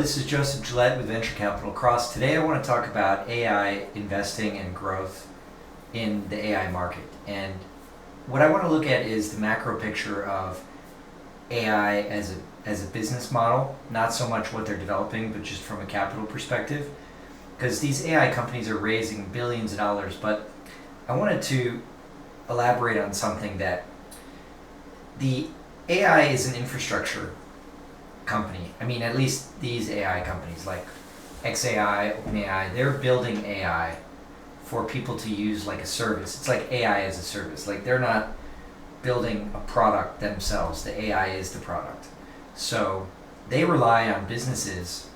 this is Joseph Gillette with Venture Capital Cross. Today I want to talk about AI investing and growth in the AI market. And what I want to look at is the macro picture of AI as a business model, not so much what they're developing, but just from a capital perspective. Because these AI companies are raising billions of dollars, but I wanted to elaborate on something that the AI is an infrastructure company. I mean, at least these AI companies like XAI, OpenAI, they're building AI for people to use like a service. It's like AI as a service. Like they're not building a product themselves. The AI is the product. So they rely on businesses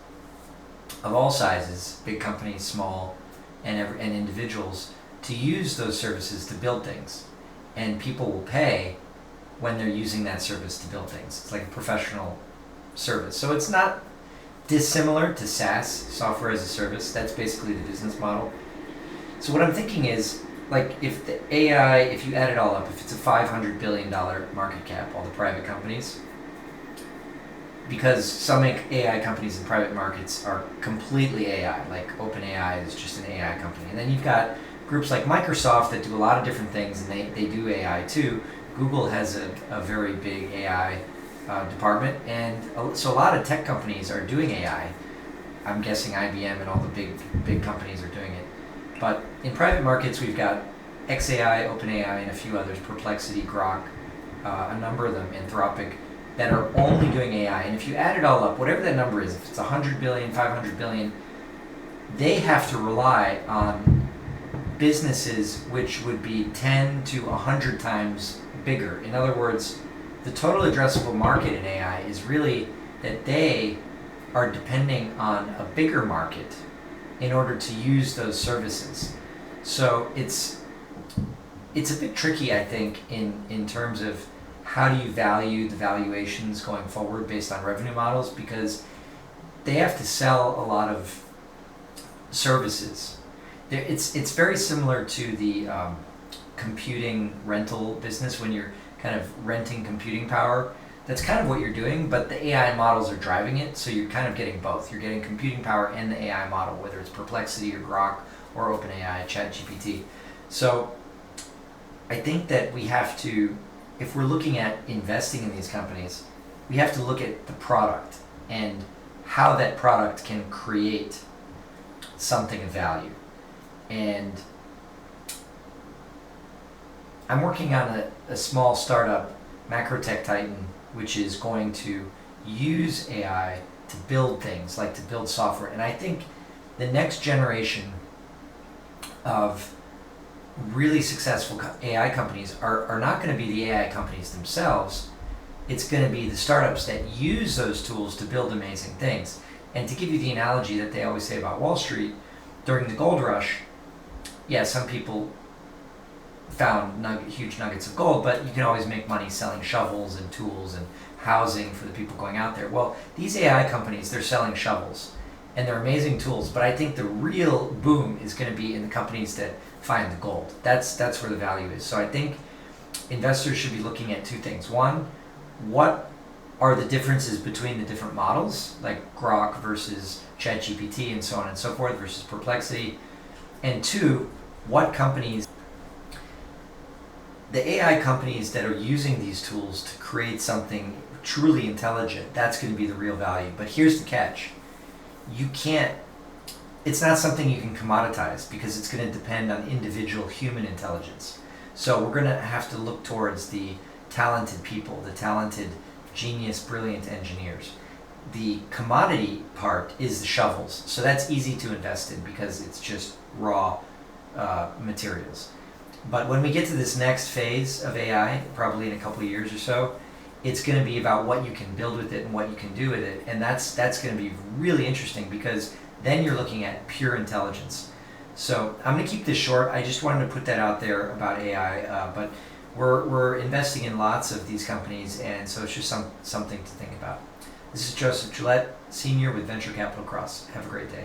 of all sizes, big companies, small, and individuals, to use those services to build things. And people will pay when they're using that service to build things. It's like a professional service. So it's not dissimilar to SaaS, software as a service. That's basically the business model. So what I'm thinking is, like, if the AI, if you add it all up, if it's a $500 billion market cap, all the private companies, because some AI companies in private markets are completely AI, like OpenAI is just an AI company. And then you've got groups like Microsoft that do a lot of different things, and they do AI too. Google has a very big AI department, and so a lot of tech companies are doing AI. I'm guessing IBM and all the big companies are doing it. But in private markets, we've got XAI, OpenAI, and a few others, Perplexity, Grok, a number of them, Anthropic, that are only doing AI. And if you add it all up, whatever that number is, if it's 100 billion, 500 billion, they have to rely on businesses which would be 10 to 100 times bigger. In other words, the total addressable market in AI is really that they are depending on a bigger market in order to use those services. So it's a bit tricky, I think, in terms of how do you value the valuations going forward based on revenue models, because they have to sell a lot of services. It's very similar to the computing rental business when you're kind of renting computing power. That's kind of what you're doing, but the AI models are driving it, so you're kind of getting both. You're getting computing power and the AI model, whether it's Perplexity or Grok or OpenAI, ChatGPT. So I think that we have to, if we're looking at investing in these companies, we have to look at the product and how that product can create something of value. And I'm working on a small startup, macro tech titan, which is going to use AI to build things, like to build software. And I think the next generation of really successful AI companies are not going to be the AI companies themselves. It's going to be the startups that use those tools to build amazing things. And to give you the analogy that they always say about Wall Street, during the gold rush, yeah, some people found huge nuggets of gold, but you can always make money selling shovels and tools and housing for the people going out there. Well, these AI companies, they're selling shovels and they're amazing tools, but I think the real boom is going to be in the companies that find the gold. That's where the value is. So I think investors should be looking at two things. One, what are the differences between the different models, like Grok versus ChatGPT and so on and so forth versus Perplexity? And two, what companies, the AI companies that are using these tools to create something truly intelligent, that's going to be the real value. But here's the catch. It's not something you can commoditize, because it's going to depend on individual human intelligence. So we're going to have to look towards the talented people, the talented, genius, brilliant engineers. The commodity part is the shovels. So that's easy to invest in because it's just raw materials. But when we get to this next phase of AI, probably in a couple of years or so, it's going to be about what you can build with it and what you can do with it. And that's going to be really interesting, because then you're looking at pure intelligence. So I'm going to keep this short. I just wanted to put that out there about AI. But we're investing in lots of these companies, and so it's just something to think about. This is Joseph Gillette, Senior with Venture Capital Cross. Have a great day.